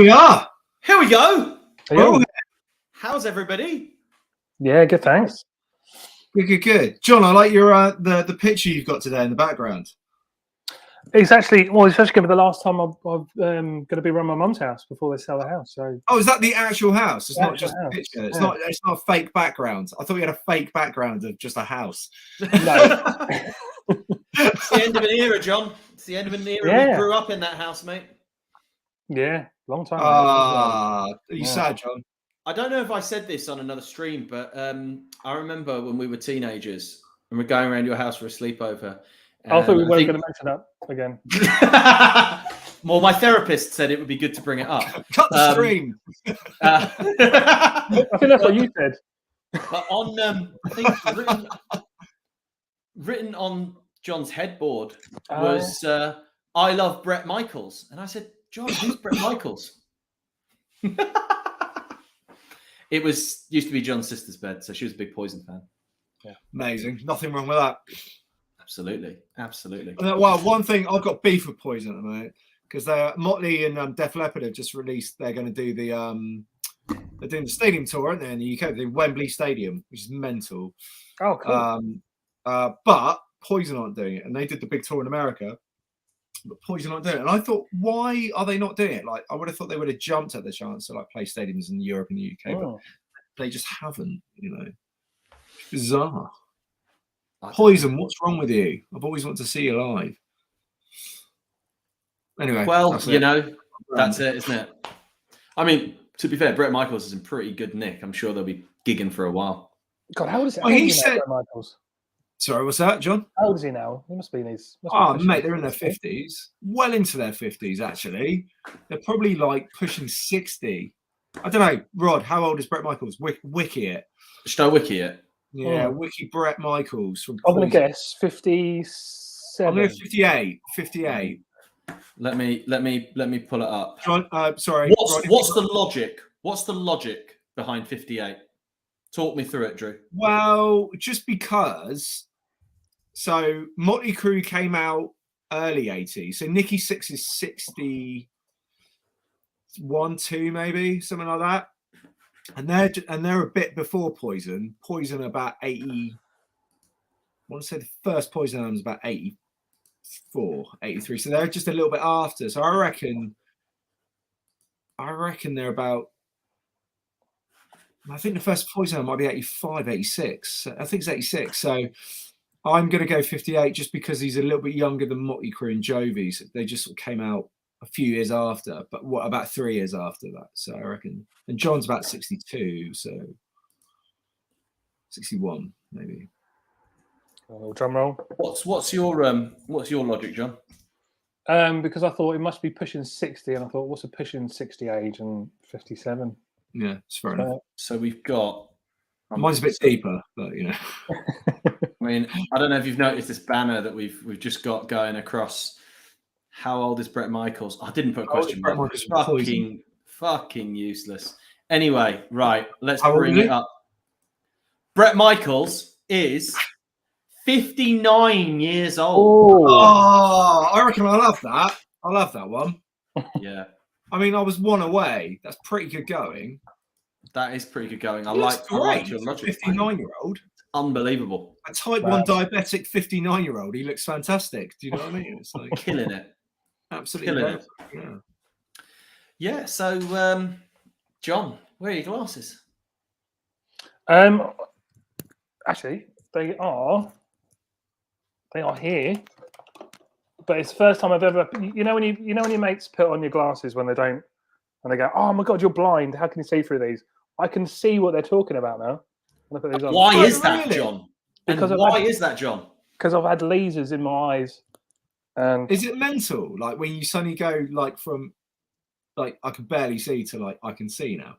we are. Here we go. Oh, How's everybody? Yeah, good, thanks. good. John, I like your the picture you've got today in the background. It's actually going to be the last time I'm going to be around my mum's house before they sell the house. So, is that the actual house? It's The not actual just a house. picture. It's Yeah. not. It's not a fake background. I thought you had a fake background of just a house. no, It's the end of an era, John. It's the end of an era. Yeah. We grew up in that house, mate. yeah, long time. Are you Yeah. sad, John? I don't know if I said this on another stream, but I remember when we were teenagers and we're going around your house for a sleepover. I thought we and weren't going to mention that again. Well, my therapist said it would be good to bring it up. Cut the stream. I think that's what you said. But on, I think written on John's headboard was "I love Bret Michaels," and I said, "John, who's Bret Michaels?" It used to be John's sister's bed, so she was a big Poison fan. Yeah, Amazing. Nothing wrong with that. Absolutely. Well, one thing, I've got beef with Poison at the moment because Motley and Def Leppard have just released. They're going to do they're doing the stadium tour, aren't they, in the UK? They're doing Wembley Stadium, which is mental. Oh, cool. But Poison aren't doing it, and they did the big tour in America. But Poison aren't doing it, and I thought, why are they not doing it? Like, I would have thought they would have jumped at the chance to like play stadiums in Europe and the UK, but they just haven't. It's bizarre. Poison, what's wrong with you? I've always wanted to see you live. Anyway, well, that's it, isn't it? I mean, to be fair, Bret Michaels is in pretty good nick. I'm sure they'll be gigging for a while. God, how old is it? Well, he said, Bret Michaels? Sorry, what's that, John? How old is he now? He must be in his. Mate, they're in their 50s. Well into their 50s, actually. They're probably like pushing 60. I don't know. Rod, how old is Bret Michaels? Wiki it. Should I wiki it? Yeah, Wiki Bret Michaels. From I'm going to guess 57. I'm going to 58. 58. Let me pull it up. John, sorry. What's the logic? What's the logic behind 58? Talk me through it, Drew. Well, just because. So Motley Crue came out early 80s. So Nikki Sixx is 61, 2 maybe, something like that. And they're a bit before Poison. Poison about 80. I want to say the first Poison album was about 84, 83. So they're just a little bit after. So I reckon they're about. I think the first Poison album might be 85, 86. I think it's 86. So I'm going to go 58 just because he's a little bit younger than Motley Crue and Jovi. So they just sort of came out a few years after, but about 3 years after that. So I reckon, and John's about 62, so 61 maybe. A little drum roll. What's your logic, John? Because I thought it must be pushing 60, and I thought, what's a pushing 60 age and 57? Yeah, it's fair enough. So we've got. Mine's a bit deeper, but I mean, I don't know if you've noticed this banner that we've just got going across. How old is Bret Michaels? I didn't put a question mark. Fucking useless. Anyway, right, let's bring it up. Bret Michaels is 59 years old. Oh, I reckon I love that. I love that one. Yeah. I mean, I was one away. That's pretty good going. That is pretty good going. I That's like great. your logic. 59-year-old. Unbelievable. A type 1 diabetic 59-year-old. He looks fantastic. Do you know what I mean? It's like killing it. Absolutely Killing it. Yeah. Yeah. So, John, where are your glasses? Actually, they are here. But it's the first time I've ever. When your mates put on your glasses when they don't, and they go, "Oh my God, you're blind. How can you see through these?" I can see what they're talking about now. When I put these on. Why is that, John? Why is that, John? Because I've had lasers in my eyes. And is it mental? Like when you suddenly go like from like I can barely see to like I can see now.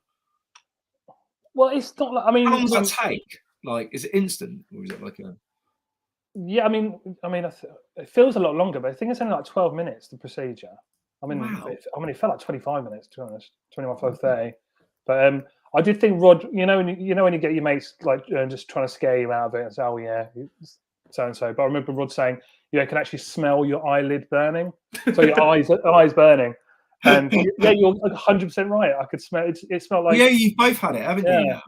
Well, it's not like how long does that take? Like, is it instant or is it like a? Yeah, I mean, it feels a lot longer, but I think it's only like 12 minutes the procedure. Wow. It felt like 25 minutes to be honest, 25, 30. But I did think Rod, when you get your mates like just trying to scare you out of it and say, "Oh yeah, so and so." But I remember Rod saying, "You can actually smell your eyelid burning, so your eyes burning." And yeah, you're 100% right. I could smell it. It smelled like you've both had it, haven't you?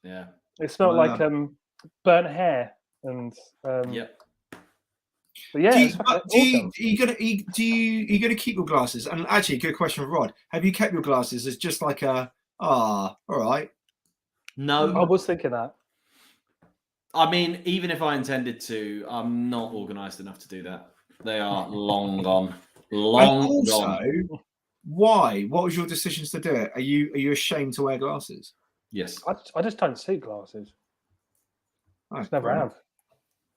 Yeah. It smelled like burnt hair and Yep. But yeah, are you gonna keep your glasses? And actually, good question, Rod. Have you kept your glasses as just like all right? No, I was thinking that. I mean, even if I intended to, I'm not organised enough to do that. They are long gone. Long gone. Why? What was your decisions to do it? Are you ashamed to wear glasses? Yes. I just don't see glasses. I just never have.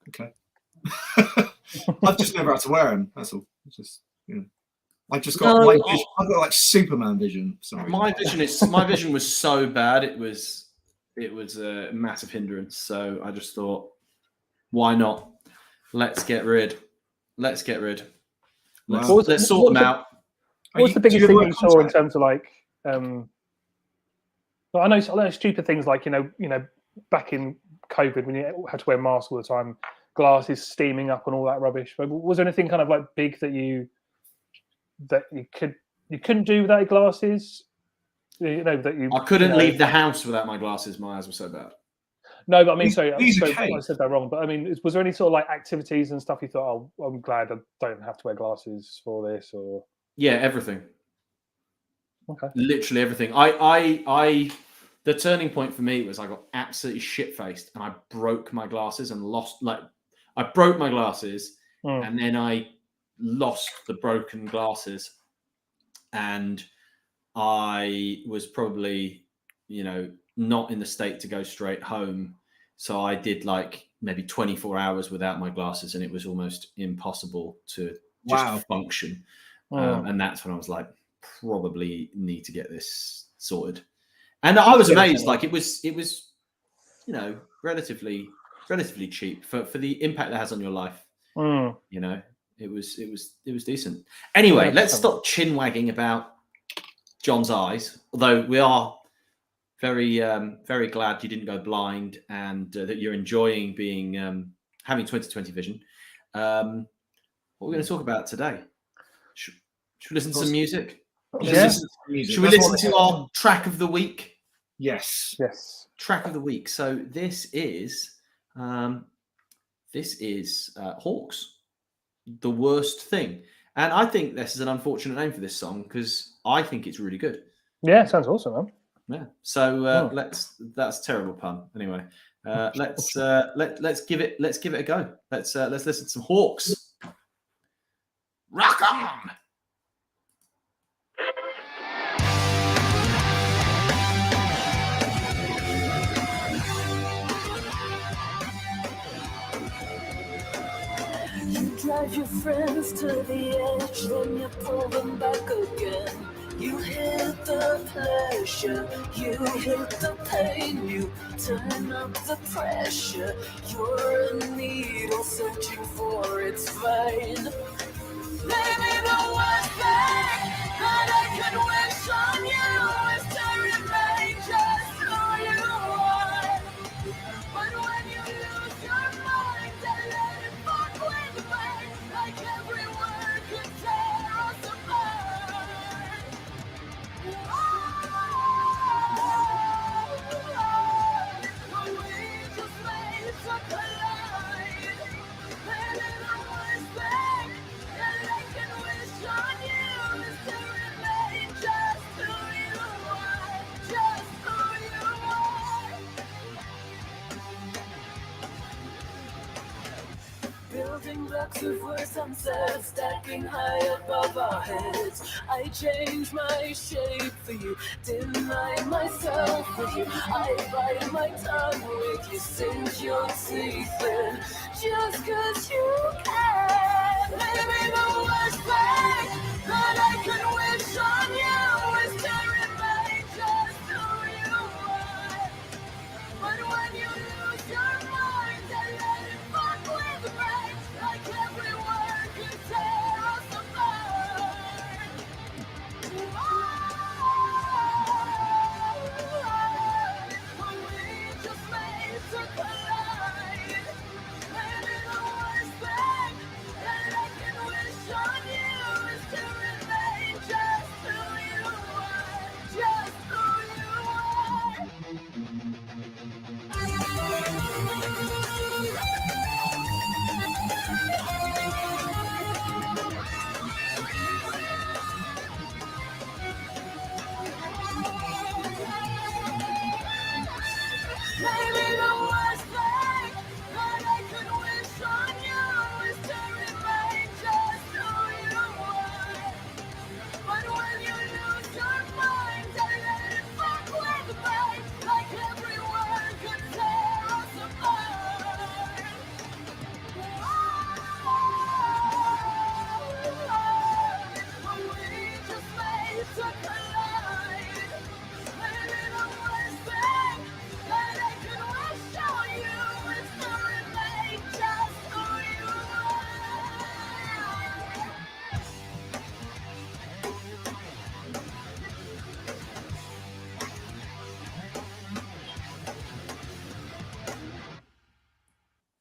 Okay. I've just never had to wear them. That's all. It's just I've just got I've got like Superman vision. Sorry. My vision was so bad. It was a massive hindrance. So I just thought, why not? Let's get rid. Let's sort them out. What's the biggest thing you saw in terms of like? Well, I know stupid things like back in COVID when you had to wear masks all the time, glasses steaming up and all that rubbish. But was there anything kind of like big that you couldn't do without glasses? I couldn't leave the house without my glasses. My eyes were so bad. No, but I mean, sorry, I said that wrong. But I mean, was there any sort of like activities and stuff you thought, oh, I'm glad I don't have to wear glasses for this, or? Yeah, everything. Okay. Literally everything. The turning point for me was I got absolutely shit-faced and I broke my glasses and I broke my glasses and then I lost the broken glasses and I was probably, not in the state to go straight home. So I did like maybe 24 hours without my glasses and it was almost impossible to just function. And that's when I was like, probably need to get this sorted. And I was amazed. Like it was, relatively cheap for the impact that has on your life. It was decent. Anyway, let's stop chin wagging about John's eyes. Although we are very, very glad you didn't go blind and that you're enjoying being having 20/20 vision. What are we going to talk about today? Should we listen to some music? Should we listen to our track of the week? Yes. Track of the week. So this is Hawks, The Worst Thing. And I think this is an unfortunate name for this song because I think it's really good. Yeah, it sounds awesome, man. Yeah. So that's a terrible pun. Anyway, let's give it a go. Let's listen to some Hawks. Rock on. Drive your friends to the edge, then you pull them back again. You hit the pleasure, you hit the pain, you turn up the pressure. You're a needle searching for its vein. Maybe the worst thing that I could wish on you is to remain just who you are. But when you lose your mind and let it fuck with me, like every word could tear us apart. But we just made to collide. Maybe the worst thing that I can wish on you is to remain just who you are, just who you are. Building blocks of words unsaid, stacking high above our heads. I change my shape for you, deny myself with you. I bite my tongue with you, sink your teeth in, just 'cause you can. Maybe the worst thing that I can wish on you is to remain just who you are. But when you lose your mind and let it fuck with me, like every word can tear us apart. When we just made to collide. Maybe the worst thing that I can wish on you is to remain Maybe the worst thing that I could wish on you is to remain just who you are. But when you lose your mind, I let it fuck with mine, like everyone could tear us apart. But we just made to collide. Maybe the worst thing that I could wish on you is to remain just who you are.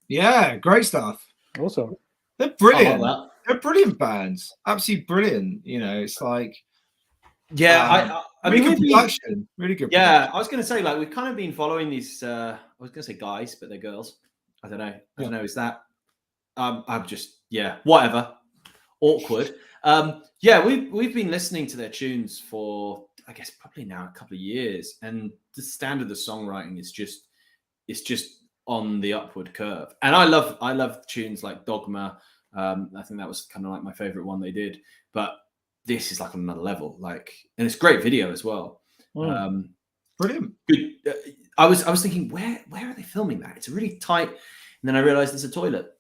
Yeah, great stuff. Awesome. They're brilliant. I like that. They're brilliant bands. Absolutely brilliant. You know, it's like Yeah, I really mean, good production. Really good. Yeah, production. I was going to say, like, we've kind of been following these. I was going to say guys, but they're girls. I don't know. I don't know. Is that? I'm just whatever. Awkward. Yeah, we've been listening to their tunes for, I guess, probably now a couple of years, and the standard of the songwriting is just on the upward curve. And I love tunes like Dogma. I think that was kind of like my favorite one they did, but this is like on another level. Like, and it's a great video as well. Brilliant. Good. I was thinking, where are they filming that? It's really tight. And then I realized there's a toilet.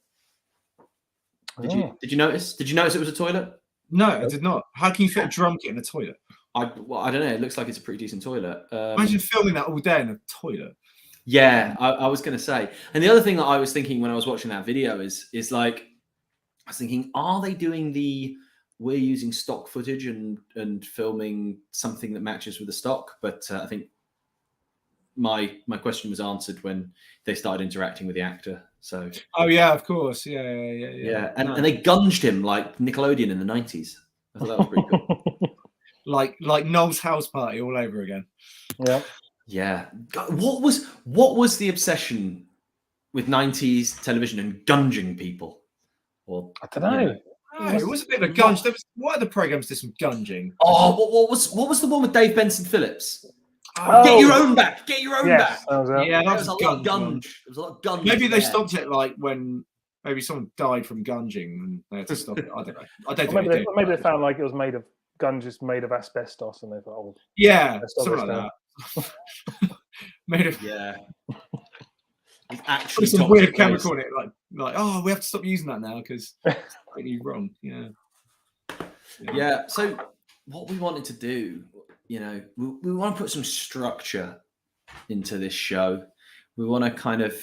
Did you notice? Did you notice it was a toilet? No, I did not. How can you fit a drum kit in a toilet? I don't know. It looks like it's a pretty decent toilet. Imagine filming that all day in a toilet. Yeah, I was going to say. And the other thing that I was thinking when I was watching that video is like, I was thinking, are they doing we're using stock footage and filming something that matches with the stock? But I think my question was answered when they started interacting with the actor. So yeah, of course, yeah. And they gunged him like Nickelodeon in the 90s. I thought that was pretty cool. like Noel's house party all over again. Yeah. What was the obsession with 90s television and gunging people? Or I don't know. It was a bit of a gunge. What other programs did some gunging? Oh, what was the one with Dave Benson Phillips? Get your own back. Get your own back. That was a lot of gunge. There was a lot of gunge. Maybe they stopped it like when maybe someone died from gunging and they had to stop it. I don't know. I don't think maybe they found like it was made of gunge made of asbestos and they thought, something like that. Made of actually some weird chemical in it, like we have to stop using that now because it's really wrong. Yeah. So what we wanted to do, we want to put some structure into this show. We want to kind of,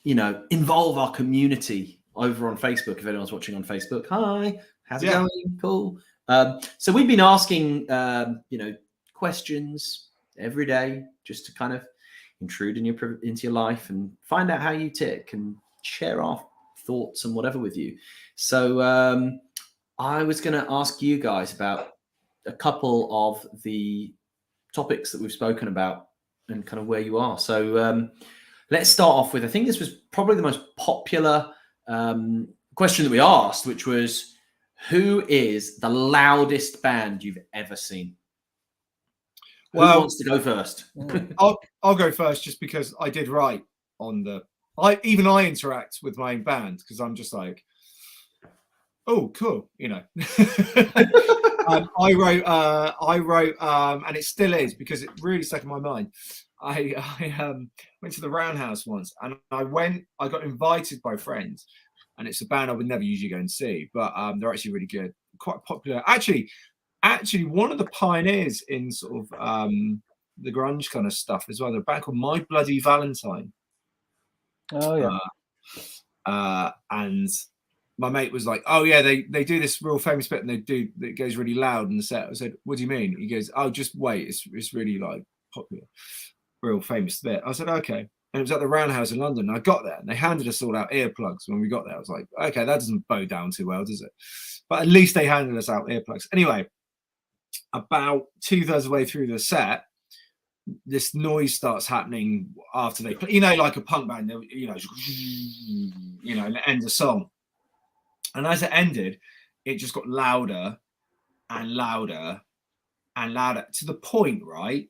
involve our community over on Facebook. If anyone's watching on Facebook, hi, how's it going? Cool. So we've been asking, questions every day just to kind of intrude into your life and find out how you tick and share our thoughts and whatever with you. So I was going to ask you guys about a couple of the topics that we've spoken about and kind of where you are. So let's start off with, I think this was probably the most popular question that we asked, which was, who is the loudest band you've ever seen? Who wants to go first? I'll go first just because I did write on I interact with my own band because I'm just like, oh, cool, I wrote, and it still is because it really stuck in my mind. I went to the Roundhouse once, and I got invited by friends, and it's a band I would never usually go and see, but they're actually really good, quite popular. Actually, one of the pioneers in sort of the grunge kind of stuff as well. They're a band called My Bloody Valentine. Oh yeah. And my mate was like, "Oh yeah, they do this real famous bit, and it goes really loud in the set." I said, "What do you mean?" He goes, "Oh, just wait, it's really like popular, real famous bit." I said, "Okay." And it was at the Roundhouse in London. And I got there, and they handed us all out earplugs when we got there. I was like, "Okay, that doesn't bow down too well, does it?" But at least they handed us out earplugs. Anyway, about 2/3 of the way through the set, this noise starts happening after they play, like a punk band, and it ends a song. And as it ended, it just got louder and louder and louder to the point, right?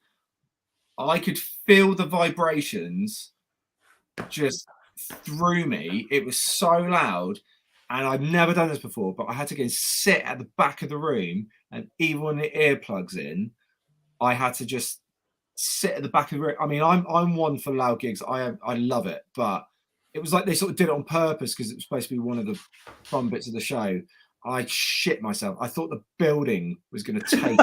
I could feel the vibrations just through me. It was so loud, and I've never done this before, but I had to go and sit at the back of the room, and even when the earplugs in, I had to just sit at the back of the room. I mean, I'm one for loud gigs. I love it, but it was like they sort of did it on purpose because it was supposed to be one of the fun bits of the show. I shit myself. I thought the building was going to take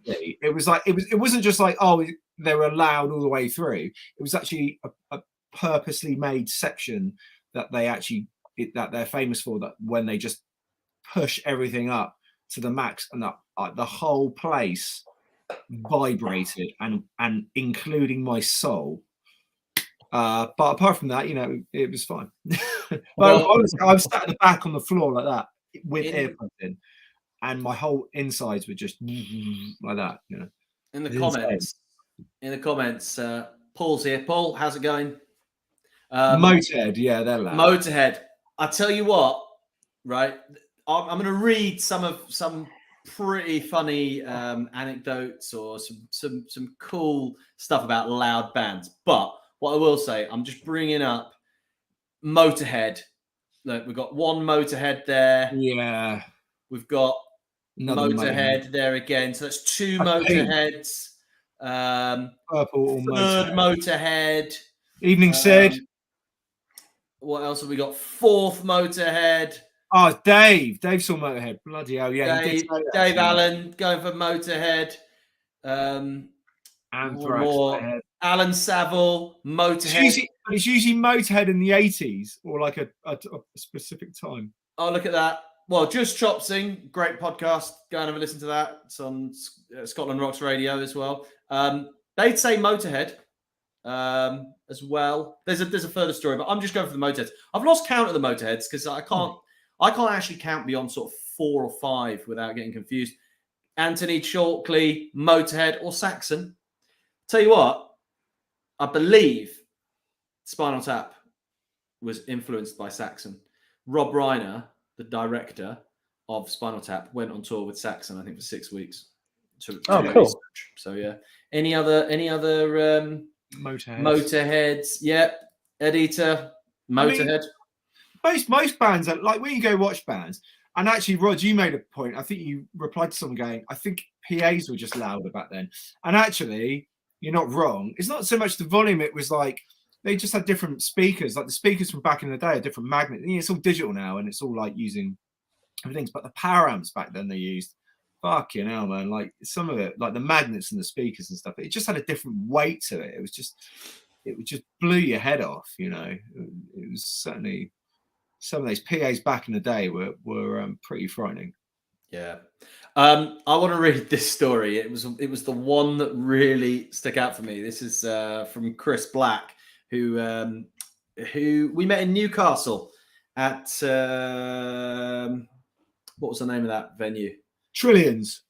it. It was like it wasn't just like, oh, they were loud all the way through. It was actually a purposely made section that they're famous for, that when they just push everything up to the max, and the whole place vibrated, and including my soul. But apart from that, it was fine. But I was sat at the back on the floor like that with earplugs in, and my whole insides were just like that. In the comments, Paul's here. Paul, how's it going? Motorhead, yeah, they're loud. Motorhead. I tell you what, right? I'm going to read some pretty funny anecdotes or some cool stuff about loud bands. But what I will say, I'm just bringing up Motorhead. Look, we've got one Motorhead there. Yeah. We've got another Motorhead there again. So that's two Motorheads. Purple or third Motorhead. Evening Sid. What else have we got? Fourth Motorhead. Oh, Dave saw Motorhead. Bloody hell, yeah. Dave Allen going for Motorhead. Anthrax. Alan Saville, Motorhead. It's usually Motorhead in the 80s or like a specific time. Oh, look at that. Well, Just Chopsing, great podcast. Go and have a listen to that. It's on Scotland Rocks Radio as well. They'd say Motorhead as well. There's a further story, but I'm just going for the Motorheads. I've lost count of the Motorheads because I can't actually count beyond sort of 4 or 5 without getting confused. Anthony Chalkley, Motorhead, or Saxon. Tell you what, I believe Spinal Tap was influenced by Saxon. Rob Reiner, the director of Spinal Tap, went on tour with Saxon, I think, for 6 weeks. Cool. So yeah. Any other Motorheads? Yeah. Editor, Motorhead. I mean, most bands are like, when you go watch bands, and actually, Rod, you made a point. I think you replied to someone going, I think PAs were just louder back then. And actually, you're not wrong. It's not so much the volume. It was like they just had different speakers. Like the speakers from back in the day are different magnets. It's all digital now, and it's all like using everything. But the power amps back then they used, fucking hell, man. Like some of it, like the magnets and the speakers and stuff, it just had a different weight to it. It just blew your head off. It was certainly, some of those PAs back in the day were pretty frightening. Yeah. I want to read this story. It was the one that really stuck out for me. This is from Chris Black, who we met in Newcastle at what was the name of that venue? Trillions.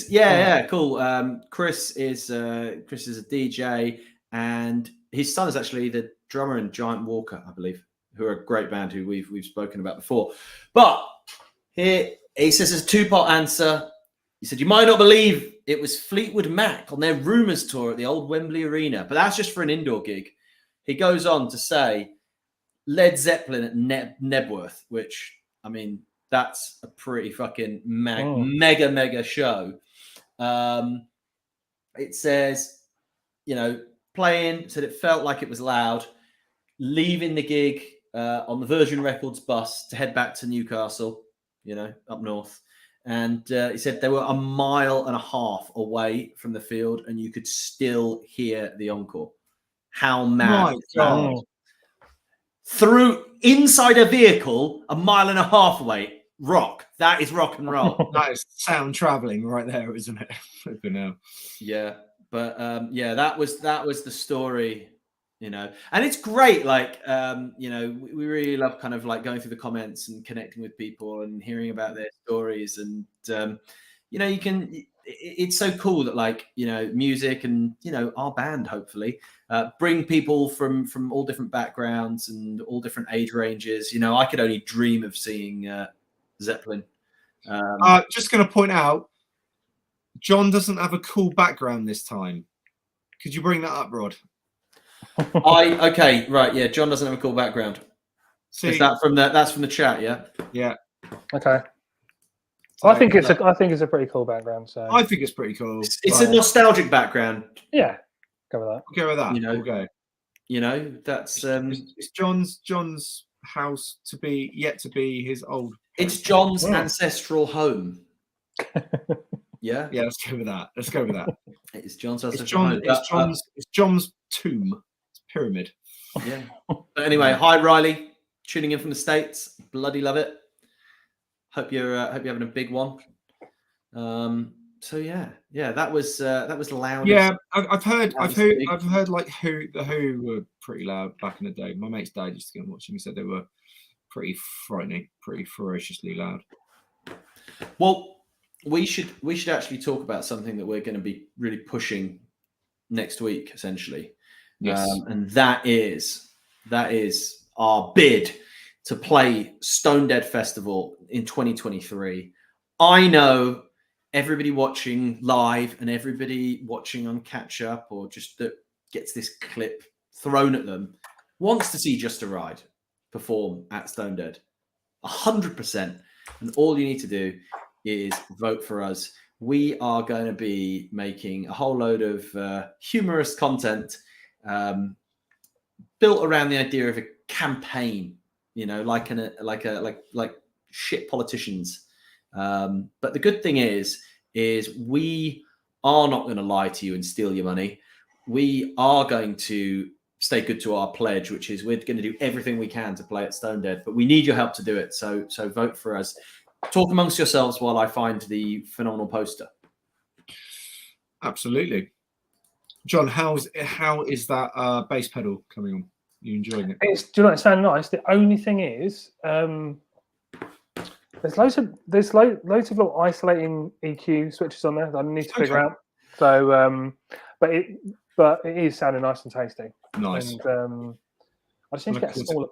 Yeah, cool. Chris is a DJ, and his son is actually the drummer in Giant Walker, I believe, who are a great band who we've spoken about before. But here he says it's a 2-part answer. He said, you might not believe it was Fleetwood Mac on their Rumours tour at the old Wembley Arena, but that's just for an indoor gig. He goes on to say Led Zeppelin at Nebworth, which, I mean, that's a pretty fucking mega show. It says, playing, said it felt like it was loud, leaving the gig on the Virgin Records bus to head back to Newcastle, up north. And he said they were 1.5 miles away from the field and you could still hear the encore. How mad. Through inside a vehicle 1.5 miles away. Rock. That is rock and roll. That is sound traveling right there, isn't it? Yeah. But that was the story. And it's great. Like, we really love kind of like going through the comments and connecting with people and hearing about their stories. And, it's so cool that like, music and, our band, hopefully, bring people from all different backgrounds and all different age ranges. I could only dream of seeing Zeppelin. Just going to point out, John doesn't have a cool background this time. Could you bring that up, Rod? Okay, right, yeah. John doesn't have a cool background. See, Is that from that's from the chat? Yeah. Yeah. Okay. So, I think it's a pretty cool background. So I think it's pretty cool. It's a nostalgic background. Yeah, go with that. We'll go with that. You know, we'll go. You know, that's it's John's house to be his old. It's John's ancestral home. Yeah. Yeah, let's go with that. Let's go with that. It's John's ancestral home. It's John's tomb. It's pyramid. Yeah. But anyway, hi Riley, tuning in from the States. Bloody love it. Hope you're having a big one. So yeah, that was loud. Yeah, I've heard like the Who were pretty loud back in the day. My mate's dad used to go and watch them. He said they were pretty frightening, pretty ferociously loud. Well, we should actually talk about something that we're going to be really pushing next week, essentially. Yes, and that is our bid to play Stone Dead Festival in 2023. I know everybody watching live and everybody watching on catch up or just that gets this clip thrown at them wants to see Just a Ride perform at Stone Dead 100%. And all you need to do is vote for us. We are going to be making a whole load of humorous content built around the idea of a campaign, you know, like shit politicians. But the good thing is we are not going to lie to you and steal your money. We are going to stay good to our pledge, which is we're going to do everything we can to play at Stone Dead, but we need your help to do it. So vote for us. Talk amongst yourselves while I find the phenomenal poster. Absolutely. John, how is that bass pedal coming on? You enjoying it? Do you know, it sounds nice. The only thing is, there's loads of little isolating EQ switches on there that I need to figure out. So, but it is sounding nice and tasty. Nice. And I just need to get a smaller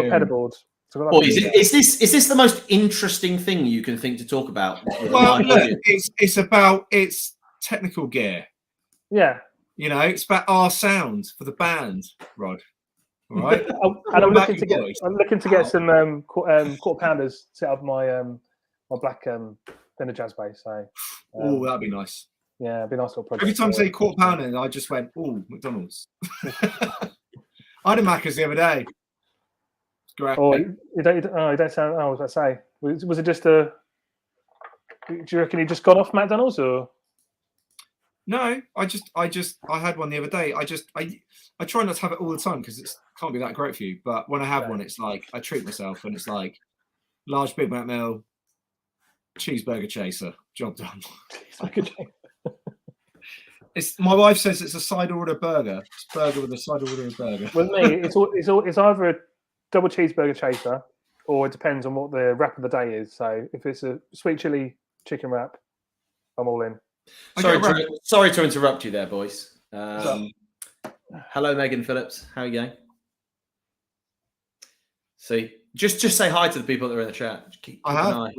pedal board. So is this the most interesting thing you can think to talk about? Well, look, it's technical gear. Yeah. You know, it's about our sound for the band, Rod. All right. And I'm looking to get some quarter pounders set up my black Fender Jazz bass. So, that'd be nice. Yeah, it'd be a nice little project. Every time I say quarter pounder, I just went, McDonald's. I had a Macca's the other day. It's great. Oh, you don't sound. I was about to say, was it just a? Do you reckon you just got off McDonald's or? No, I had one the other day. I try not to have it all the time because it can't be that great for you. But when I have one, it's like I treat myself, and it's like large Big Mac meal, cheeseburger chaser, job done. It's my wife says it's a side order burger. It's burger with a side order of burger. With me, it's either a double cheeseburger chaser, or it depends on what the wrap of the day is. So if it's a sweet chili chicken wrap, I'm all in. Sorry to interrupt you there, boys. Hello, Megan Phillips. How are you going? See, just say hi to the people that are in the chat. Keep an eye on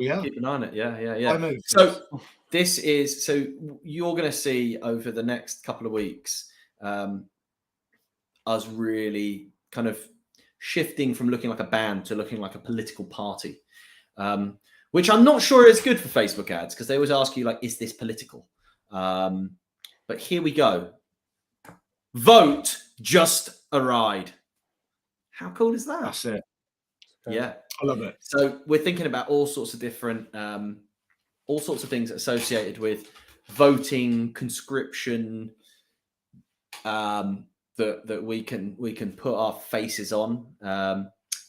it. Yeah. So you're going to see over the next couple of weeks us really kind of shifting from looking like a band to looking like a political party, which I'm not sure is good for Facebook ads because they always ask you, like, is this political? But here we go. Vote Just a Ride. How cool is that? That's it. Yeah, I love it. So we're thinking about all sorts of different, all sorts of things associated with voting, conscription, that we can put our faces on.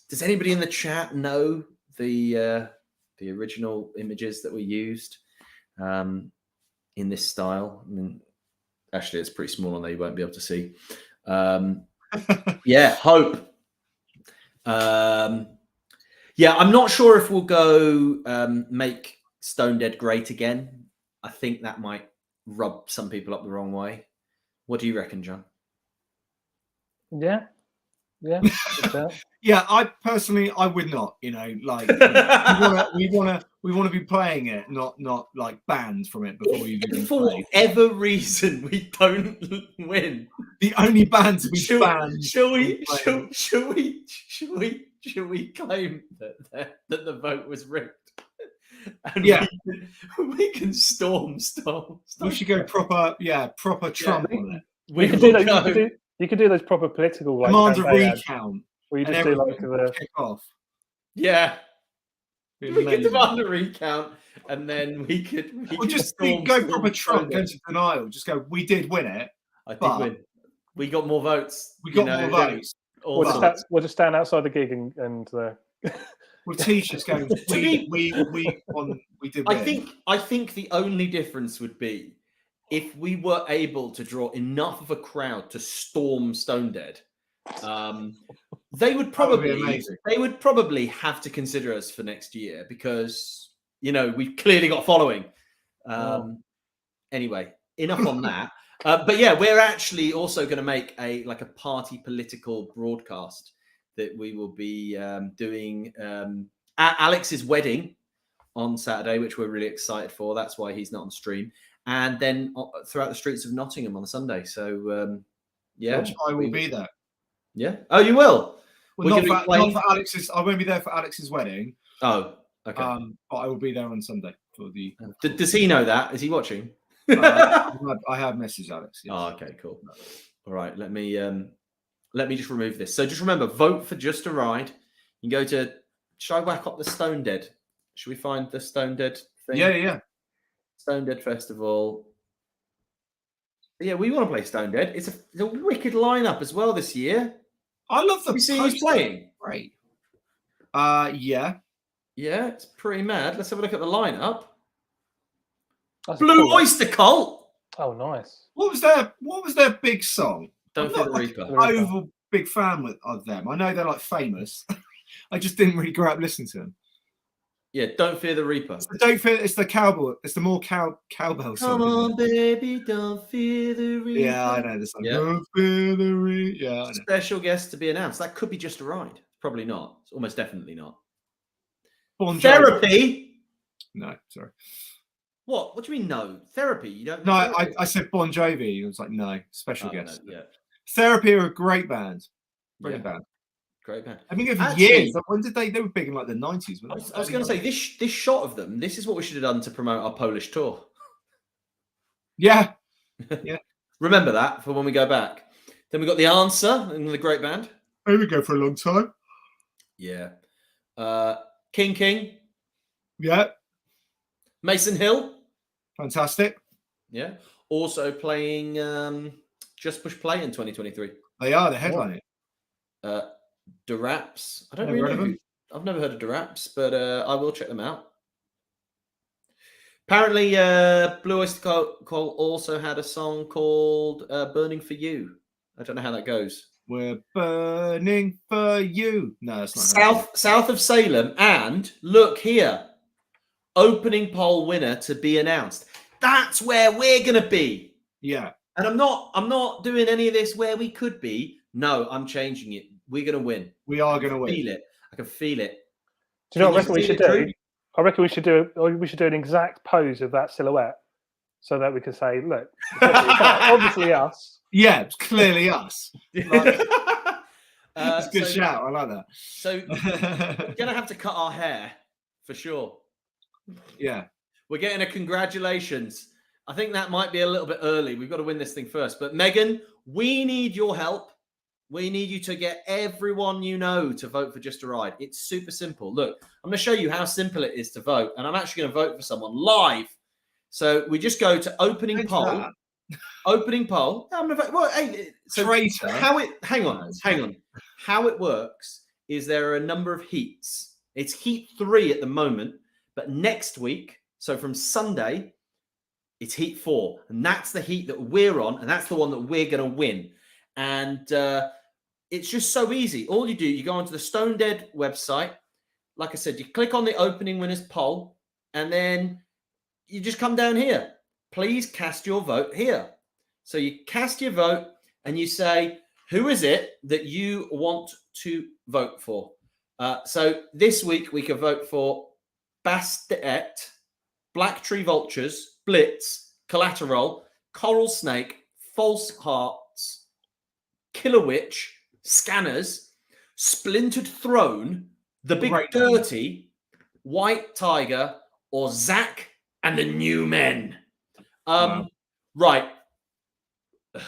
Does anybody in the chat know the original images that we used in this style? I mean, actually, it's pretty small on there. You won't be able to see. Yeah, Hope. Yeah, I'm not sure if we'll go make Stone Dead great again. I think that might rub some people up the wrong way. What do you reckon, John? Yeah, Yeah. Yeah, I personally, I would not. You know, like we want to be playing it, not like banned from it before you even for play. whatever reason we don't win. The only band to be banned. Shall we claim that the vote was rigged? And yeah, we can storm. We should go proper Trump on it. We could do that. You could do those proper political like demand a recount. Where you just do like the kick off. Yeah. We could demand a recount, and then we could just go proper Trump, go to denial, just go, we did win it. I did win. We got more votes. We got more votes. We'll just stand outside the gig and with t-shirts going, we did win. I think the only difference would be if we were able to draw enough of a crowd to storm Stone Dead. They would probably have to consider us for next year because we've clearly got following. Anyway, enough on that. But yeah, we're actually also going to make a party political broadcast that we will be doing at Alex's wedding on Saturday, which we're really excited for. That's why he's not on stream. And then throughout the streets of Nottingham on Sunday. So yeah, I will be there. Yeah. Oh, you will. Well, not for Alex's. I won't be there for Alex's wedding. Oh, okay. But I will be there on Sunday for the. Does he know that? Is he watching? I have messaged Alex. Yes. Oh, okay, cool. All right, let me just remove this. So just remember, vote for Just a Ride. You can go to. Should I whack up the Stone Dead? Should we find the Stone Dead thing? Yeah. Stone Dead Festival. Yeah, we want to play Stone Dead. It's a wicked lineup as well this year. I love the. You see who's playing? Great. Yeah. Yeah, it's pretty mad. Let's have a look at the lineup. That's Blue cool. Oyster Cult. Oh, nice. What was their big song? Don't Fear the Reaper. I'm big fan of them. I know they're like famous. I just didn't really grow up listening to them. Yeah, Don't Fear the Reaper. It's the cowboy. It's the more cowbell song. Come on, baby, don't fear the reaper. Yeah, I know this song. Yeah. Don't fear the reaper. Yeah, I know. Special guest to be announced. That could be Just a Ride. Probably not. It's almost definitely not. Bon Jovi. Therapy. No, sorry. What? What do you mean no? Therapy? You don't? No, I said Bon Jovi. I was like, no, special guest. No, yeah. Therapy are a great band. Brilliant band. Great band. I mean, for years. When did they were big in like the 90s? I was going to say this shot of them. This is what we should have done to promote our Polish tour. Yeah, yeah. Remember that for when we go back. Then we got The Answer and the great band. There we go for a long time. Yeah. King. Yeah. Mason Hill. Fantastic. Yeah. Also playing Just Push Play in 2023. They are the headlining. The Raps. I don't really know. I've never heard of the Raps, but I will check them out. Apparently, Blue Oyster Cult also had a song called "Burning for You." I don't know how that goes. We're burning for you. No, that's not south of Salem, and look here, opening poll winner to be announced. That's where we're gonna be. Yeah, and I'm not doing any of this where we could be. No, I'm changing it. We're gonna win. We are gonna win. Feel it. I can feel it. Do you know what I reckon we should do? I reckon we should do an exact pose of that silhouette, so that we can say, "Look, obviously us." Yeah, it's clearly us. Like, that's a good shout. I like that. So we're gonna have to cut our hair for sure. Yeah, we're getting a congratulations. I think that might be a little bit early. We've got to win this thing first. But Megan, we need your help. We need you to get everyone you know to vote for Just a Ride. It's super simple. Look, I'm going to show you how simple it is to vote. And I'm actually going to vote for someone live. So we just go to opening poll. Opening poll. I'm going to vote. Well, hey, so traitor. Hang on. How it works is there are a number of heats. It's heat 3 at the moment. But next week, so from Sunday, it's heat 4. And that's the heat that we're on. And that's the one that we're going to win. And it's just so easy. All you do, you go onto the Stone Dead website. Like I said, you click on the opening winners poll, and then you just come down here. Please cast your vote here. So you cast your vote, and you say, Who is it that you want to vote for? So this week we can vote for Bastet, Black Tree Vultures, Blitz, Collateral, Coral Snake, False Hearts, Killer Witch, Scanners, Splintered Throne, The Big Dirty, White Tiger, or Zack and the New Men. Right.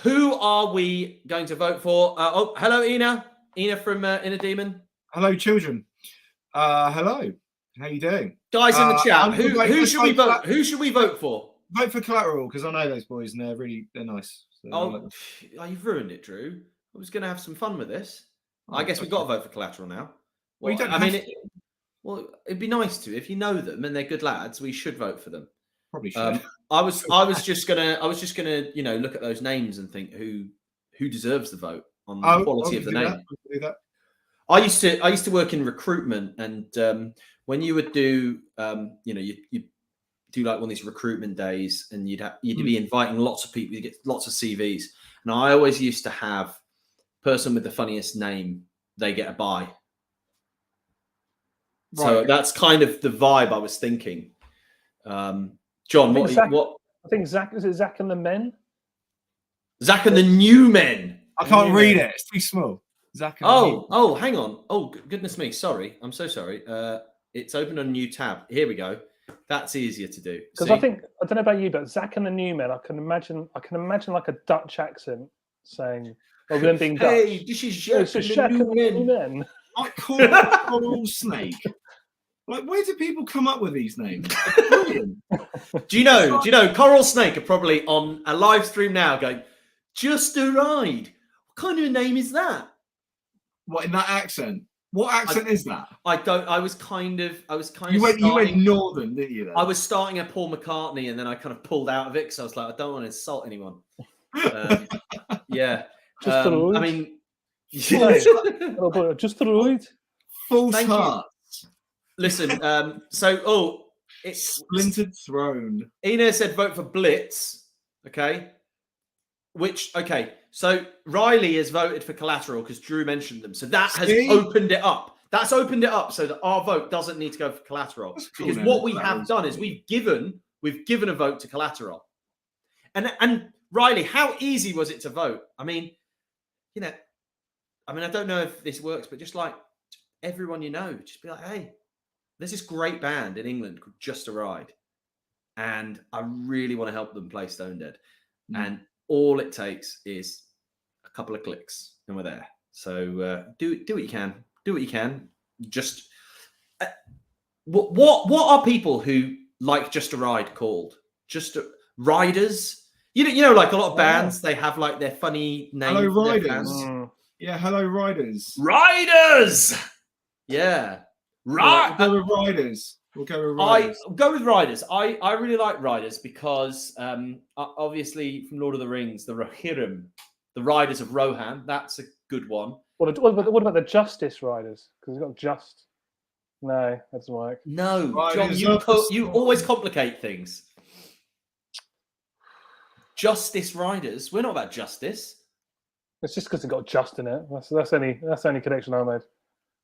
Who are we going to vote for? Oh, hello, Ina. Ina from Inner Demon. Hello, children. Hello. How you doing? Guys in the chat, who should we vote? Who should we vote for? Vote for Collateral, because I know those boys and they're nice. So you've ruined it, Drew. I was going to have some fun with this. I guess we've got to vote for Collateral now. Well, well, it'd be nice to. If you know them and they're good lads, we should vote for them. Probably should. I was just gonna look at those names and think who deserves the vote on the quality of the name. I used to work in recruitment, and when you would do you do like one of these recruitment days, and you'd be inviting lots of people, you get lots of CVs, and I always used to have person with the funniest name, they get a buy. Right. So that's kind of the vibe I was thinking. John, what? I think Zack, is it Zack and the Men? Zack and the New Men. I can't read it. It's too small. Zack and hang on. Oh, goodness me. Sorry. I'm so sorry. It's opened on a new tab. Here we go. That's easier to do. Because I don't know about you, but Zack and the New Men, I can imagine like a Dutch accent saying, or them being Dutch. Hey, this is Zack and the New Men. I call it Coral Snake. Like, where do people come up with these names? Do you know Coral Snake are probably on a live stream now going, just a ride. What kind of a name is that? What, in that accent? What accent is that? I was kind of you went northern, didn't you? Then? I was starting at Paul McCartney, and then I kind of pulled out of it because I was like, I don't want to insult anyone. Yeah. Just I mean, just a ride. False Heart. Listen, it's Splintered Throne. Ina said vote for Blitz. Okay. So Riley has voted for Collateral because Drew mentioned them. So that has opened it up. That's opened it up so that our vote doesn't need to go for Collateral. Because what we have done is we've given a vote to Collateral. And Riley, how easy was it to vote? I mean, I don't know if this works, but just like everyone just be like, hey, there's this great band in England called Just a Ride, and I really want to help them play Stone Dead. And all it takes is a couple of clicks, and we're there. So do what you can. Do what you can. Just what are people who like Just a Ride called? Riders? Like a lot of bands, they have like their funny name. Hello, Riders. Yeah, hello, Riders. Riders. Yeah. Right. We'll go with Riders. Go with Riders. I really like Riders because obviously from Lord of the Rings, the Rohirrim, the Riders of Rohan, that's a good one. What about the Justice Riders? Because we've got just. No, that doesn't work. No, John, you always complicate things. Justice Riders. We're not about justice. It's just because it got just in it. That's the only connection I made.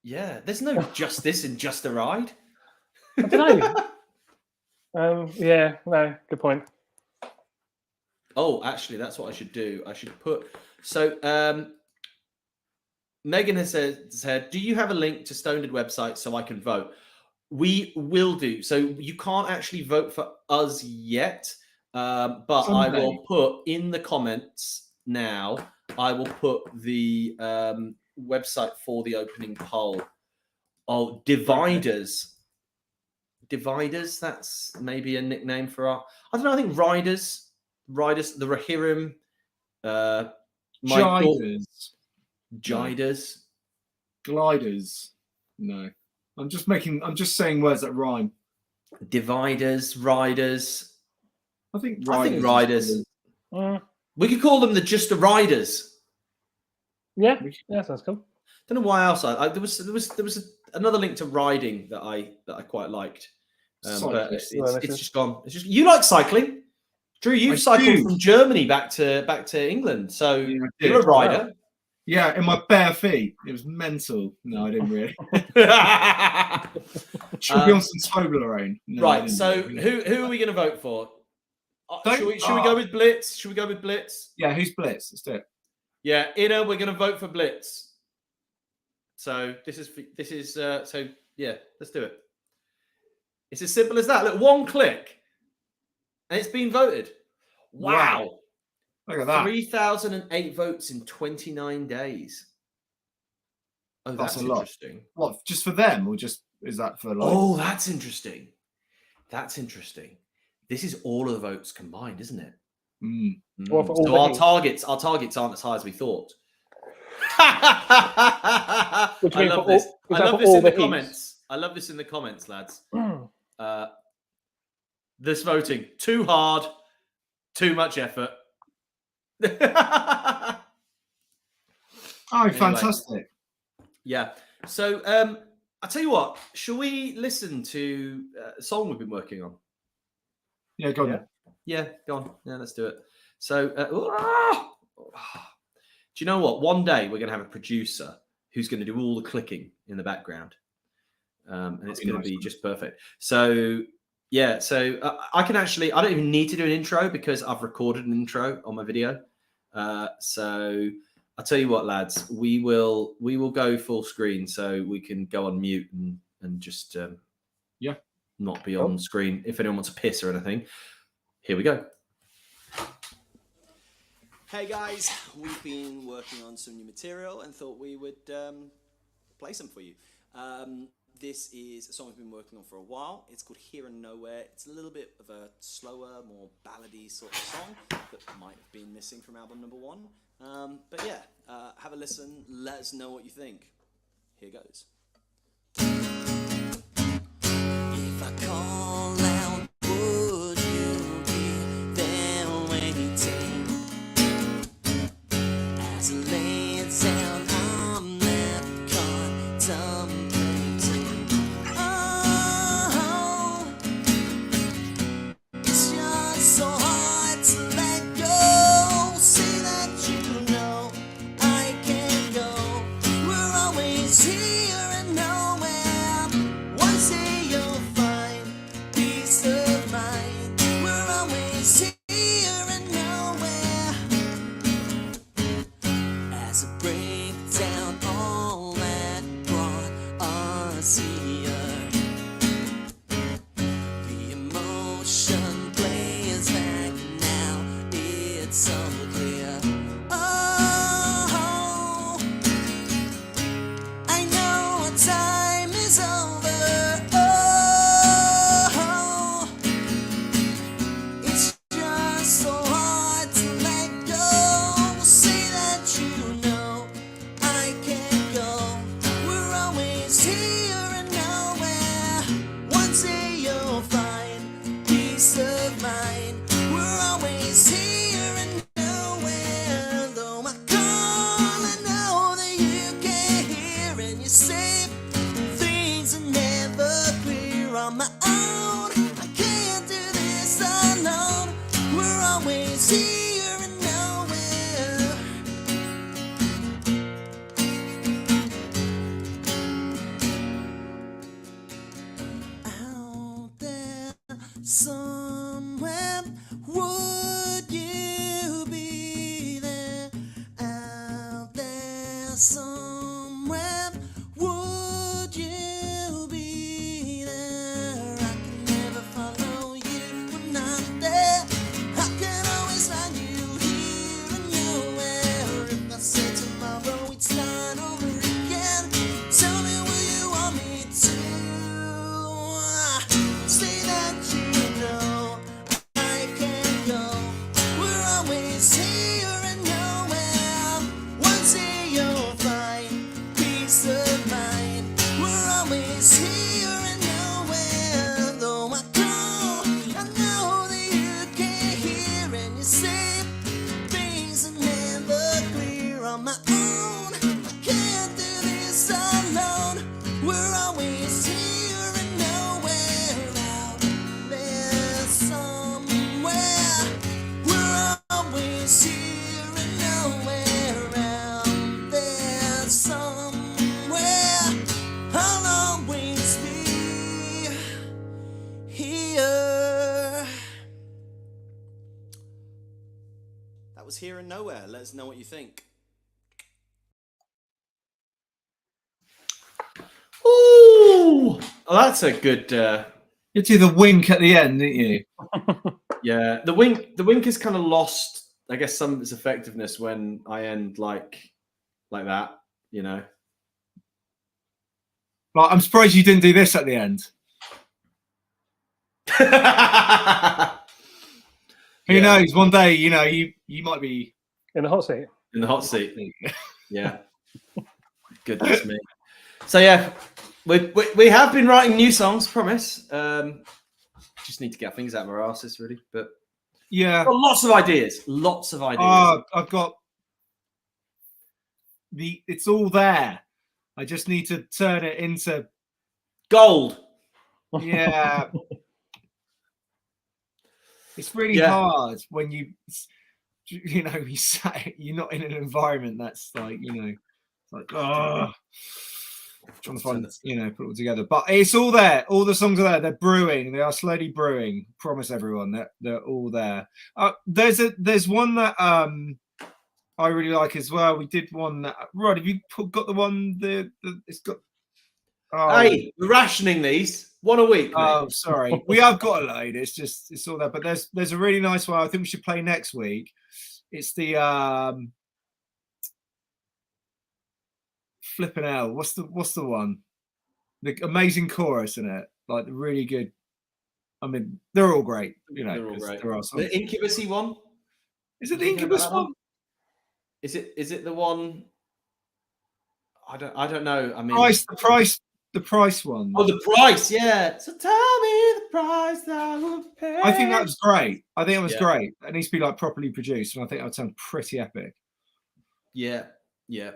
Yeah, there's no justice in Just a Ride. I don't know. Yeah, no, good point. Oh, actually, that's what I should do. I should put. So, Megan has said, do you have a link to Stone Dead website so I can vote? We will do. So you can't actually vote for us yet, but someday. I will put in the comments now. I will put the website for the opening poll. Oh, Dividers. Dividers, that's maybe a nickname for our... I don't know, I think Riders, the Rohirrim, Jiders. Gliders. No. I'm just saying words that rhyme. Dividers, Riders. I think Riders. We could call them the Just a Riders. Yeah, sounds cool. Don't know why else. There was another link to riding that I quite liked, but it's just gone. It's just you like cycling, Drew. You've cycled from Germany back to England, so you're a rider. Yeah, in my bare feet. It was mental. No, I didn't really. Should be on some Toblerone. No, right. So who are we going to vote for? Should we go with Blitz? Should we go with Blitz? Yeah, who's Blitz? Let's do it. Yeah, Inna, we're going to vote for Blitz. So let's do it. It's as simple as that. Look, one click, and it's been voted. Wow. Look at that. 3,008 votes in 29 days. Oh, that's a lot. Interesting. What, just for them, or just is that for like? Oh, that's interesting. That's interesting. This is all of the votes combined, isn't it? Mm. Well, so our targets aren't as high as we thought. I love this. I love this in the comments. I love this in the comments, lads. This voting too hard, too much effort. Oh, anyway, fantastic. Yeah. So I'll tell you what, shall we listen to a song we've been working on? Yeah, go on. Yeah, go on. Yeah, let's do it. So do you know what? One day we're going to have a producer who's going to do all the clicking in the background. And it's going to be just perfect. So yeah, so I don't even need to do an intro because I've recorded an intro on my video. So I'll tell you what, lads, we will go full screen so we can go on mute and just not be on screen if anyone wants to piss or anything. Here we go. Hey guys, we've been working on some new material and thought we would play some for you. This is a song we've been working on for a while. It's called Here and Nowhere. It's a little bit of a slower, more ballady sort of song that might have been missing from album number 1. But yeah, have a listen. Let us know what you think. Here goes. If I call out, would you be there waiting? As I lay it down, I'm never contemplating. Oh, it's just so hard to let go. Say that you know I can't go. We're always here and nowhere. One day you'll find peace of mind. We're always here and nowhere. As I break down all that brought us here, the emotion plays back now. It's so clear. Oh, I know our time is over. Oh, it's just so hard to let go. Say that you know I can't go. We're always here and nowhere. One day you'll find peace of mind. We're always here and nowhere. Though I call, I know that you can't hear, and you say things are never clear on my own. I can't do this alone. We're always here and nowhere. Out there somewhere, would you be there? Out there somewhere, would you be there? I can never follow you when I'm there. I can always find you here and nowhere. If I say tomorrow it's not over again, tell me, will you want me to? Say that you know I can't go. We're always here and nowhere. One day you'll find peace Here and Nowhere. Let us know what you think. Ooh, well, that's a good. You do the wink at the end, didn't you? Yeah, the wink has kind of lost, I guess, some of its effectiveness when I end like that. You know. Like, I'm surprised you didn't do this at the end. Who knows? One day, you know, you might be in the hot seat. In the hot seat. Yeah. Goodness me. So yeah, we have been writing new songs. Promise. Just need to get things out of our asses, really. But yeah, lots of ideas. Lots of ideas. I've got it's all there. I just need to turn it into gold. Yeah. It's really hard when you're not in an environment that's like, it's like, trying to find, put it all together. But it's all there. All the songs are there. They're brewing. They are slowly brewing. Promise everyone that they're all there. There's one that I really like as well. We did one that, Rod, have you got the one it's got? Oh. Hey, we're rationing these. One a week. Mate. Oh, sorry. We have got a load. It's all there. But there's a really nice one I think we should play next week. It's the flipping hell. What's the one? The amazing chorus in it. Like the really good. I mean, they're all great. They're all great. There are some. The Incubus-y one. Is it the Incubus one? Is it the one? I don't know. I mean, the price one. Oh, the price, yeah. So tell me the price I will pay. I think that was great. I think it was great. It needs to be like properly produced, and I think that would sound pretty epic. Yeah. You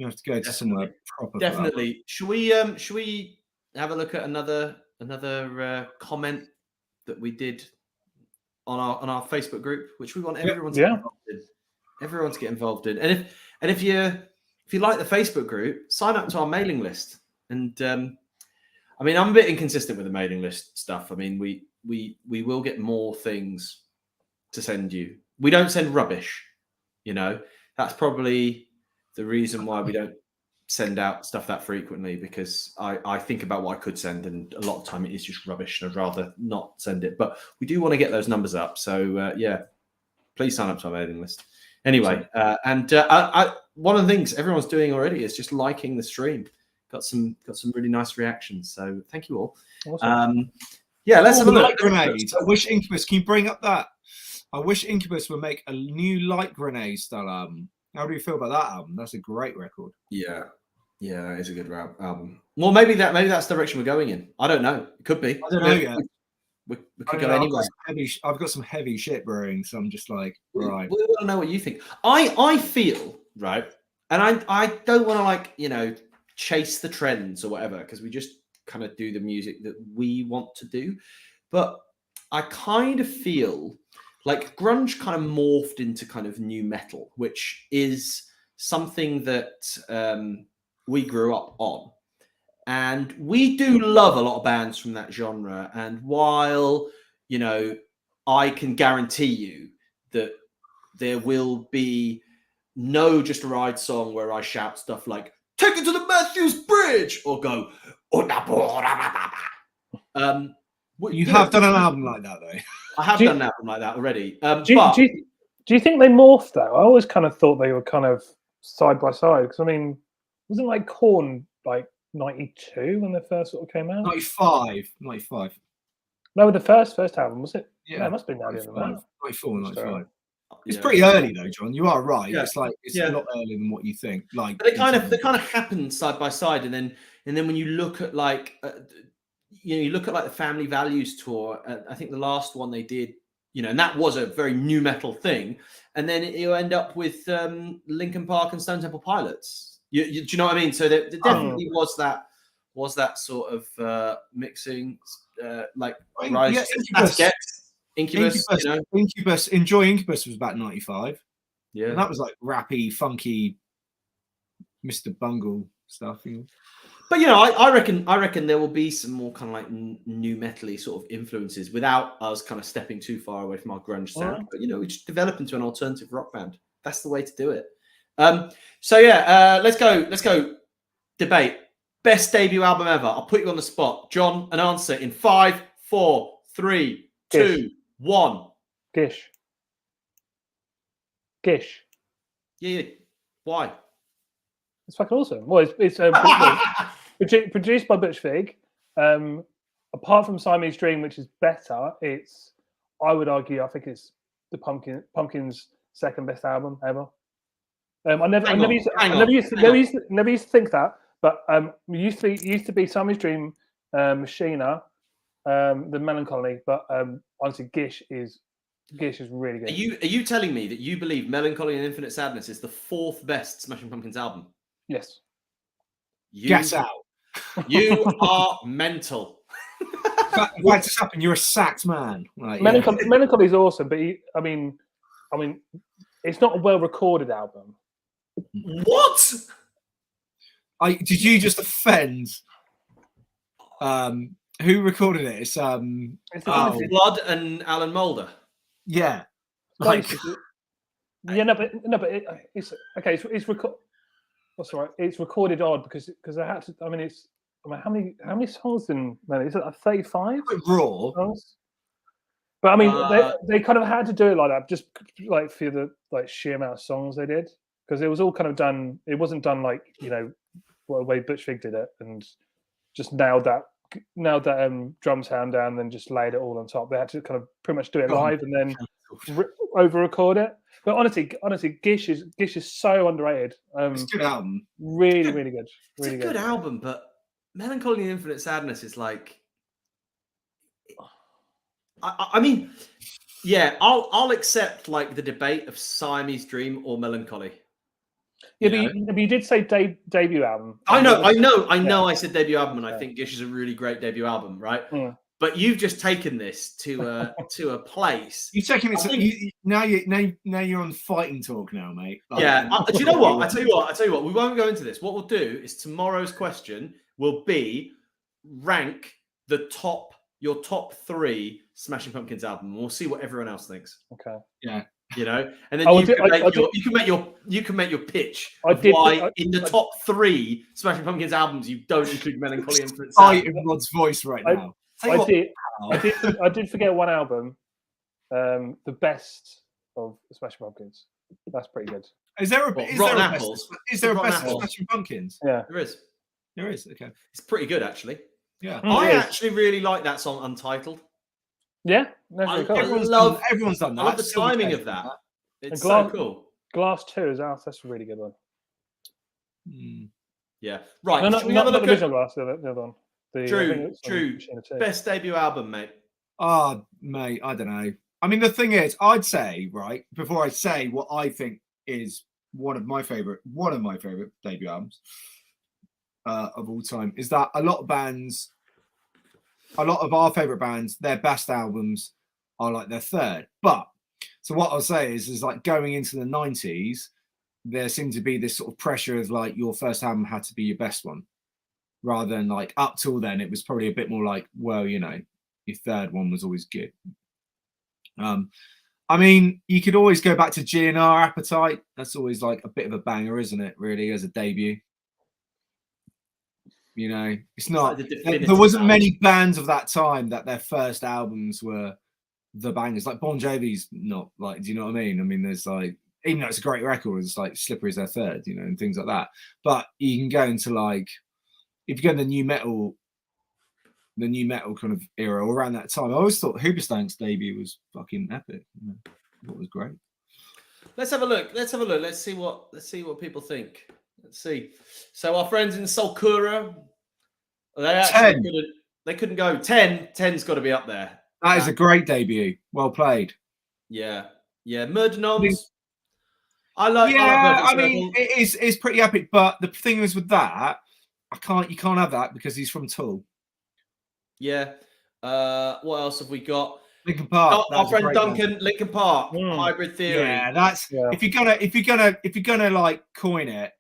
have to go to somewhere proper. Definitely. Should we have a look at another comment that we did on our Facebook group, which we want everyone to get involved in. Everyone to get involved in. And if you like the Facebook group, sign up to our mailing list. And I mean, I'm a bit inconsistent with the mailing list stuff. I mean, we will get more things to send you. We don't send rubbish, That's probably the reason why we don't send out stuff that frequently, because I think about what I could send, and a lot of time it is just rubbish, and I'd rather not send it. But we do want to get those numbers up. So please sign up to our mailing list. Anyway, one of the things everyone's doing already is just liking the stream. Got some really nice reactions. So thank you all. Awesome. Let's have a look. Light grenades. I wish Incubus. Can you bring up that? I wish Incubus would make a new Light Grenade style album. How do you feel about that album? That's a great record. Yeah, that is a good album. Well, maybe that's the direction we're going in. I don't know. It could be. I don't know yet. We could go anywhere. I've got some heavy shit brewing, so I'm just like, right. We want to know what you think. I feel, right, and I don't want to chase the trends or whatever, because we just kind of do the music that we want to do. But I kind of feel like grunge kind of morphed into kind of new metal, which is something that we grew up on. And we do love a lot of bands from that genre. And while, I can guarantee you that there will be no Just a Ride song where I shout stuff like, take it to the Matthews Bridge, or go, you have done an album like that, though. I have done an album like that already. Do you think they morphed, though? I always kind of thought they were kind of side by side. Because, I mean, wasn't like Korn like 92 when they first sort of came out? 95. No, the first album, was it? Yeah, no, it must have been earlier than that. 94, 95. It's pretty early though, John. You are right. Yeah. It's a lot earlier than what you think. Like, but they kind of happen side by side, and then when you look at you look at like the Family Values tour. I think the last one they did, and that was a very new metal thing. And then you end up with Linkin Park and Stone Temple Pilots. Do you know what I mean? So there definitely was that sort of mixing, Incubus. Enjoy Incubus was about 95. Yeah, and that was like rappy, funky, Mr. Bungle stuff. But you know, I reckon there will be some more kind of like new metal-y sort of influences without us kind of stepping too far away from our grunge sound. But you know, we just develop into an alternative rock band. That's the way to do it. So yeah, let's go. Debate. Best debut album ever. I'll put you on the spot. John, an answer in 5, 4, 3, 2, 1. Gish. Yeah. Why? It's fucking awesome. Well, it's produced by Butch Vig. Apart from Siamese Dream, which is better, I would argue, I think it's the Pumpkins' second best album ever. I never used to think that, but used to be Siamese Dream, Machina, the Melancholy, but honestly, Gish is really good. Are you telling me that you believe Melancholy and Infinite Sadness is the 4th best Smashing Pumpkins album? Yes. Get out. You are mental. Why just happened? You're a sacked man. Right, Melancholy is awesome, but I mean, it's not a well-recorded album. What? Did you just offend? Who recorded it? It's Blood and Alan Moulder. Yeah. But it's okay. It's recorded. What's all right? It's recorded odd because I had to. I mean, how many songs in? Is it 35? Raw. Songs? But I mean, they kind of had to do it like that, just like for the sheer amount of songs they did, because it was all kind of done. It wasn't done like the way Butch Vig did it and just nailed that drum sound down, and then just laid it all on top. They had to kind of pretty much do it live and then over-record it. But honestly, Gish is so underrated. It's a good album. Really, really good. Really it's a good album, but Melancholy and Infinite Sadness is like. I mean, yeah, I'll accept like the debate of Siamese Dream or Melancholy. Yeah, but you did say debut album. I know. I said debut album, and I think Gish is a really great debut album, right? Yeah. But you've just taken this to a place. You've taken it now you're on fighting talk now, mate. Yeah. Do you know what? I tell you what. We won't go into this. What we'll do is tomorrow's question will be rank your top 3 Smashing Pumpkins album, and we'll see what everyone else thinks. Okay. Yeah. And then you can make your pitch why in the top 3 Smashing Pumpkins albums you don't include Melancholy and Infinite Sadness. In Rod's voice right now. I did forget one album, the best of Smashing Pumpkins. That's pretty good. Is there a best Smashing Pumpkins? Yeah, there is. Okay, it's pretty good actually. Yeah, I actually really like that song Untitled. Yeah, that's really cool. Everyone's done that. I love the timing of that. It's so cool. Glass 2 is out. That's a really good one. Yeah. Right. Not the original Glass. The other one. True. Best debut album, mate. Mate, I don't know. I mean, the thing is, I'd say, right, before I say what I think is one of my favorite debut albums of all time, is that a lot of our favorite bands, their best albums are like their third. But so what I'll say is like going into the 90s, there seemed to be this sort of pressure of like your first album had to be your best one, rather than like up till then it was probably a bit more like, well, your third one was always good. I mean, you could always go back to GNR Appetite. That's always like a bit of a banger, isn't it? Really, as a debut. It's not. There wasn't many bands of that time that their first albums were the bangers. Like Bon Jovi's not like. Do you know what I mean? I mean, there's like, even though it's a great record, it's like Slippery is their third, and things like that. But you can go into like, if you go in the new metal kind of era, or around that time, I always thought Hoobastank's debut was fucking epic. It was great. Let's have a look. Let's see what people think. Let's see. So our friends in Sulcura, they couldn't go 10. 10's got to be up there. That is a great debut. Well played. Yeah. Murder Noms. I mean, it's pretty epic. But the thing is with that, you can't have that because he's from Tool. Yeah. What else have we got? Linkin Park. Our friend Duncan, Linkin Park, Hybrid Theory. Yeah, that's if you're gonna like coin it,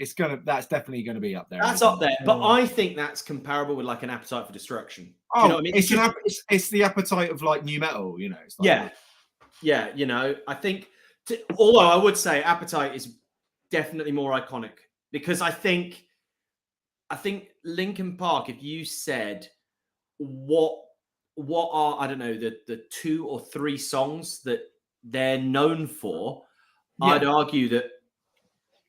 that's definitely gonna be up there. That's up there, but I think that's comparable with like an Appetite for Destruction. Oh, you know what I mean? It's the appetite of like new metal, you know. It's like, yeah. You know, I think. Although I would say Appetite is definitely more iconic because I think Linkin Park. If you said what are, I don't know, the 2 or 3 songs that they're known for, I'd argue that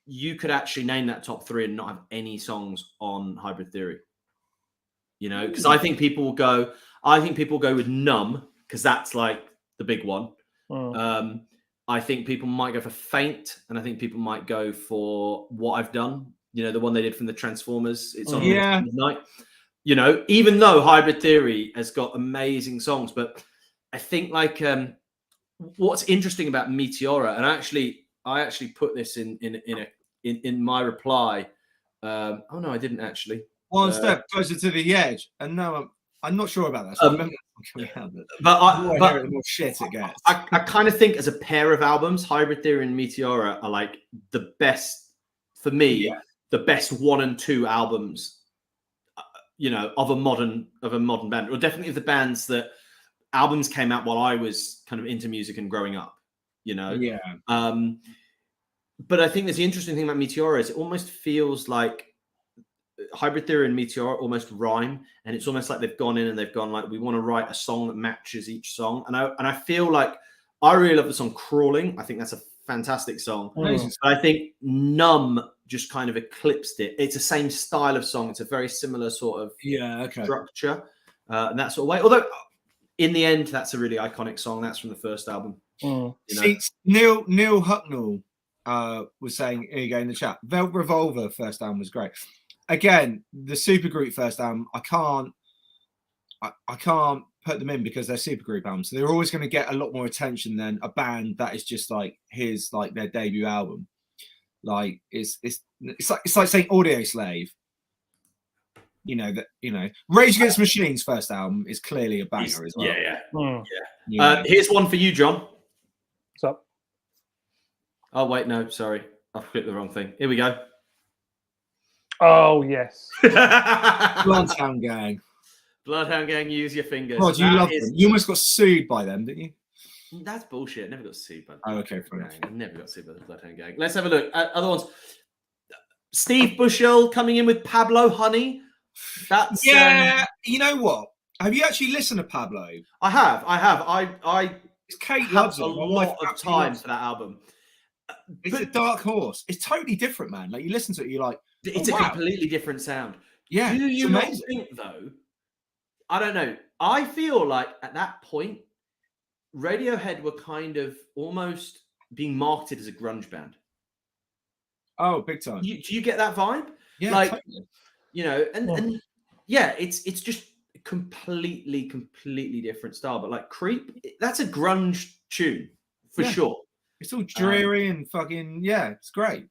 you could actually name that top 3 and not have any songs on Hybrid Theory. You know, because I think people will go with Numb because that's like the big one. I think people might go for Faint, and I think people might go for What I've Done. You know, the one they did from the Transformers. It's on midnight. You know, even though Hybrid Theory has got amazing songs, but I think like what's interesting about Meteora, and I actually put this in my reply. Oh no, I didn't actually. One step closer to the edge, and no, I'm not sure about that. So but the more shit it gets. I kind of think as a pair of albums, Hybrid Theory and Meteora are like the best for me. Yeah. The best 1 and 2 albums. You know, of a modern band, or definitely of the bands that albums came out while I was kind of into music and growing up, you know? Yeah. But I think there's the interesting thing about Meteora is it almost feels like Hybrid Theory and Meteora almost rhyme, and it's almost like they've gone in and they've gone like, we want to write a song that matches each song. And I feel like I really love the song Crawling. I think that's a fantastic song. But I think Numb just kind of eclipsed it. It's the same style of song. It's a very similar sort of structure and that sort of way. Although in the end, that's a really iconic song. That's from the first album. You know? See, Neil Hucknall was saying, here you go in the chat, Velvet Revolver first album was great. Again, the Supergroup first album, I can't put them in because they're supergroup albums. So they're always going to get a lot more attention than a band that is just like their debut album. Like it's like saying Audio Slave. You know, Rage Against the Machine's first album is clearly a banger as well. Yeah. Here's one for you, John. What's up? Oh wait, no, sorry, I clicked the wrong thing. Here we go. Oh yes. Bloodhound Gang. Bloodhound Gang, use your fingers. God, you love them. You almost got sued by them, didn't you? That's bullshit. I never got sued by the Bloodhound Gang. I never got sued by the Bloodhound Gang. Let's have a look at other ones. Steve Bushell coming in with Pablo Honey. That's you know what? Have you actually listened to Pablo? I have. Kate loves a lot of time for that album. It's a dark horse. It's totally different, man. Like you listen to it, you're like, it's a completely different sound. Yeah. Do you not think though? I don't know. I feel like at that point, Radiohead were kind of almost being marketed as a grunge band. Oh, big time. Do you get that vibe? Yeah, like totally. You know, and yeah, it's just completely different style. But like Creep, that's a grunge tune for sure. It's all dreary and fucking it's great.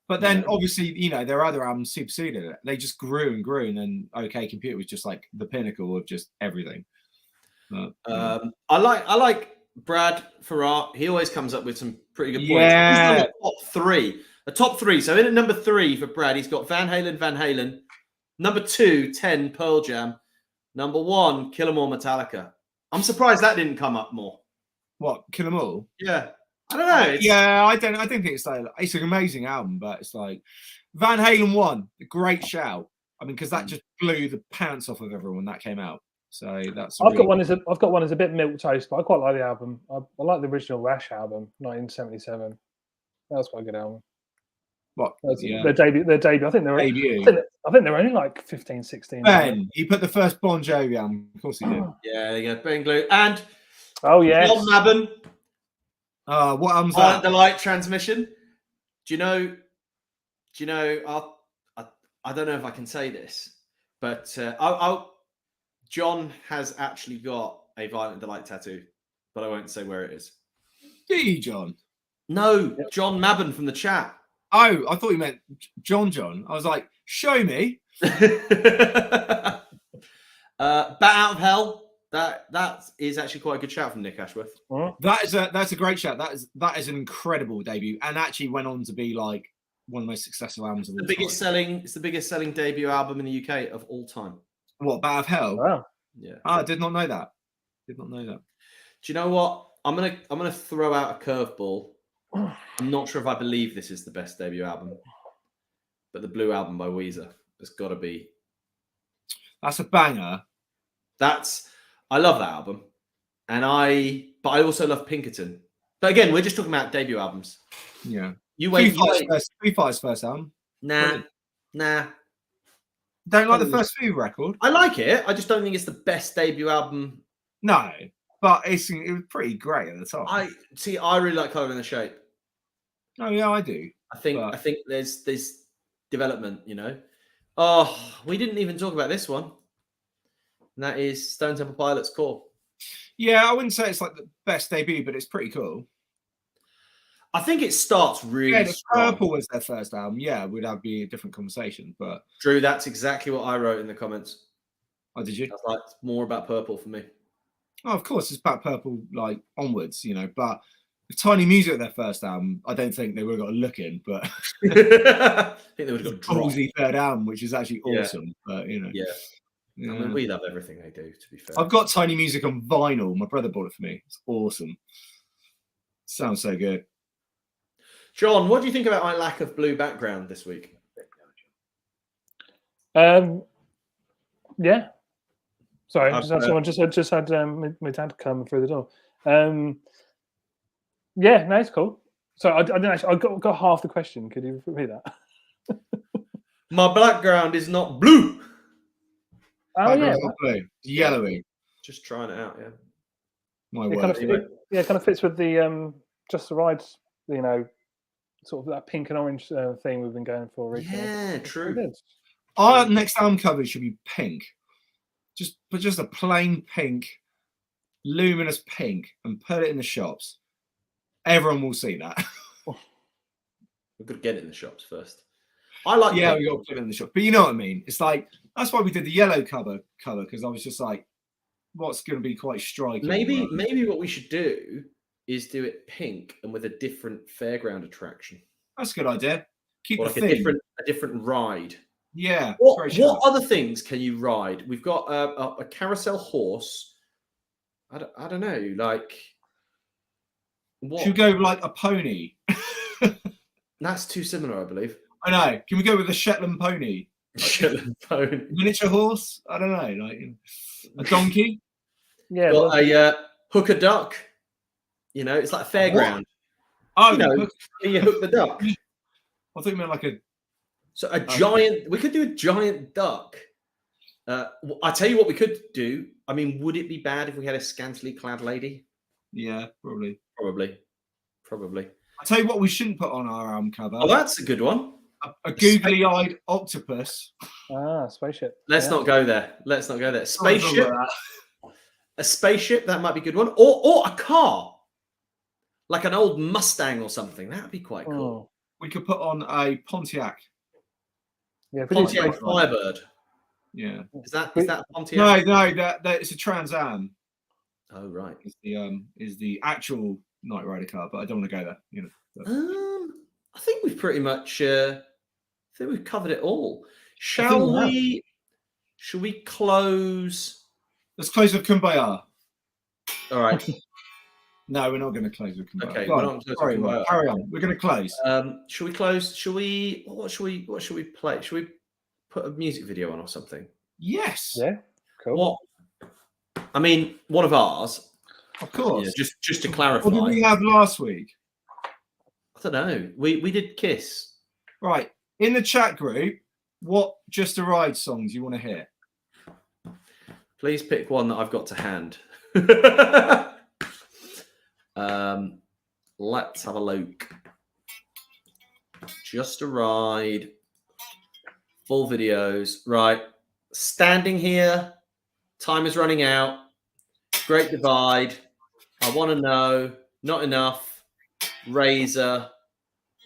But then obviously, you know, their other albums superseded it. They just grew and grew, and then OK Computer was just like the pinnacle of just everything. I like Brad Farrar. He always comes up with some pretty good points. Yeah. He's the top three. So in at number 3 for Brad, he's got Van Halen. Number 2, 10, Pearl Jam. Number 1, Kill 'Em All, Metallica. I'm surprised that didn't come up more. What, Kill 'Em All? Yeah. I don't know. I don't think it's like, it's an amazing album, but it's like Van Halen 1, a great shout. I mean, because that just blew the pants off of everyone that came out. So that's I've got one as a bit milquetoast, but I quite like the album. I like the original Rush album, 1977. That was quite a good album. What? Their debut. I think they're only like 15, 16. Ben, he put the first Bon Jovi album. Of course he did. Yeah, there you go. Ben Glue. And yes. John Mabon. What album's that? The Light Transmission. Do you know? I don't know if I can say this, but John has actually got a Violent Delight tattoo, but I won't say where it is. Do you, John? No, John Mabon from the chat. Oh, I thought you meant John. I was like, show me. Bat Out of Hell. That is actually quite a good shout from Nick Ashworth. That's a great shout. That is an incredible debut, and actually went on to be like one of the most successsual albums of all time. It's the biggest selling debut album in the UK of all time. What, Bat of Hell? Wow. Yeah. I did not know that. Do you know what? I'm gonna throw out a curveball. I'm not sure if I believe this is the best debut album, but the Blue Album by Weezer has got to be. That's a banger. I love that album, but I also love Pinkerton. But again, we're just talking about debut albums. Yeah. You wait. Foo Fighters' first album. Nah. Don't like the first Foo record. I like it. I just don't think it's the best debut album. No, but it was pretty great at the time. I really like Colour in the Shape. Oh yeah, I do. I think there's development, you know. Oh, we didn't even talk about this one. And that is Stone Temple Pilots' Core. Yeah, I wouldn't say it's like the best debut, but it's pretty cool. I think it starts really if Purple was their first album, yeah, would be a different conversation. But Drew, that's exactly what I wrote in the comments. Oh, did you? I was like, it's more about Purple for me. Oh, of course, it's about Purple, like onwards, you know. But if Tiny Music at their first album, I don't think they would have got a look in, but I think they would have got a ballsy third album, which is actually awesome. But you know, yeah. I mean, we love everything they do, to be fair. I've got Tiny Music on vinyl. My brother bought it for me. It's awesome. Sounds so good. John, what do you think about my lack of blue background this week? Yeah. Sorry, someone just had my dad come through the door. Yeah, no, it's cool. So I didn't actually. I got half the question. Could you repeat that? My background is not blue. Oh yeah, not blue. It's yellowy. Just trying it out. Yeah. My word. It kind of fits with the Just the Ride. You know, sort of that pink and orange thing we've been going for recently. Yeah, true. Our next album cover should be pink. Just a plain pink, luminous pink, and put it in the shops. Everyone will see that. We've got to get it in the shops first. I like. Yeah, we got to put it in the shop. But you know what I mean. It's like that's why we did the yellow cover because I was just like, what's going to be quite striking. Maybe what we should do is do it pink and with a different fairground attraction. That's a good idea. Keep like a different ride. Yeah. What other things can you ride? We've got a carousel horse. I don't know, like. What? Should we go like a pony? That's too similar, I believe. I know. Can we go with a Shetland pony? Shetland pony. Miniature horse? I don't know. Like a donkey? Yeah. Well, a hook a duck. You know, it's like a fairground. Oh, you know, you hook the duck. I thought you meant like a. So a giant. We could do a giant duck. I tell you what, we could do. I mean, would it be bad if we had a scantily clad lady? Yeah, probably. I tell you what, we shouldn't put on our album cover. Oh, that's a good one. A googly-eyed octopus. Spaceship. Let's not go there. Spaceship. A spaceship, that might be a good one. Or a car. Like an old Mustang or something. That would be quite cool. We could put on a Pontiac. Yeah, Pontiac Firebird. Yeah. Is that Pontiac? No, that it's a Trans Am. Oh right. Is the actual Knight Rider car, but I don't want to go there. You know. I think we've pretty much. I think we've covered it all. Shall we? Should we close? Let's close with Kumbaya. All right. No, we're not going to close with Kumbaya. Okay, we're not sorry, carry on. We're going to close. Should we close? Should we? What should we play? Should we put a music video on or something? Yes. Yeah. Cool. I mean, one of ours. Of course. Yeah, just to clarify. What did we have last week? I don't know. We did Kiss. Right. In the chat group, what Just a Ride songs you want to hear? Please pick one that I've got to hand. Let's have a look. Just a Ride. Full videos. Right. Standing Here. Time is running out. Great Divide. I Want to Know. Not Enough. Razor.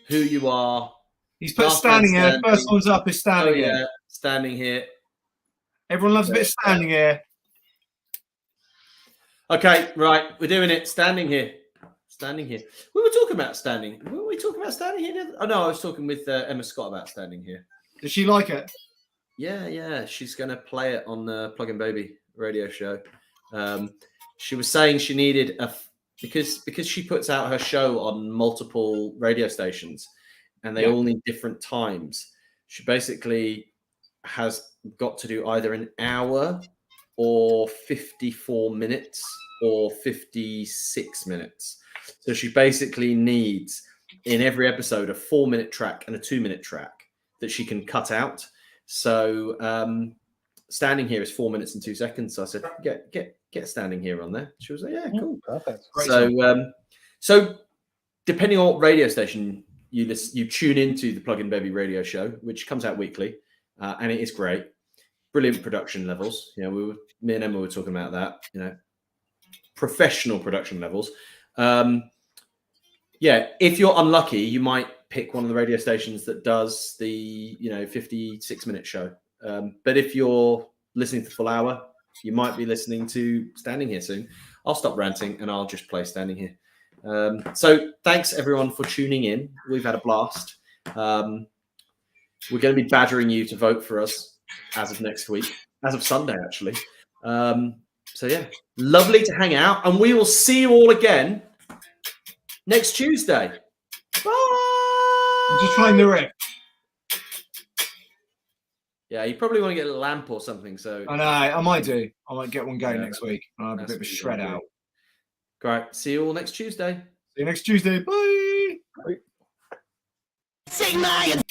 Who You Are. He's put Standing Here. First one's up is Standing Here. Standing Here. Everyone loves a bit of Standing Here. Okay, right. We're doing it. Standing here. Standing here. We were talking about standing. Were we talking about standing here? Oh, no, I was talking with Emma Scott about standing here. Does she like it? Yeah. She's going to play it on the Plug and Baby radio show. She was saying she needed because she puts out her show on multiple radio stations and they all need different times. She basically has got to do either an hour or 54 minutes or 56 minutes. So she basically needs in every episode a 4-minute track and a 2-minute track that she can cut out. So standing here is 4 minutes and 2 seconds. So I said, get standing here on there. She was like, yeah, cool. Perfect. So depending on what radio station you tune into the Plug-in Baby radio show, which comes out weekly, and it is great. Brilliant production levels. You know, me and Emma were talking about that. You know, professional production levels. If you're unlucky, you might pick one of the radio stations that does the 56-minute show. But if you're listening to full hour, you might be listening to Standing Here soon. I'll stop ranting and I'll just play Standing Here. So thanks everyone for tuning in. We've had a blast. We're going to be badgering you to vote for us as of next week, as of Sunday, actually. So yeah, lovely to hang out, and we will see you all again next Tuesday. Bye. I'm just trying the riff. Yeah, you probably want to get a lamp or something. So I know, I might do. I might get one going next week. I'll have a bit of a shred out. Great. See you all next Tuesday. See you next Tuesday. Bye. Take my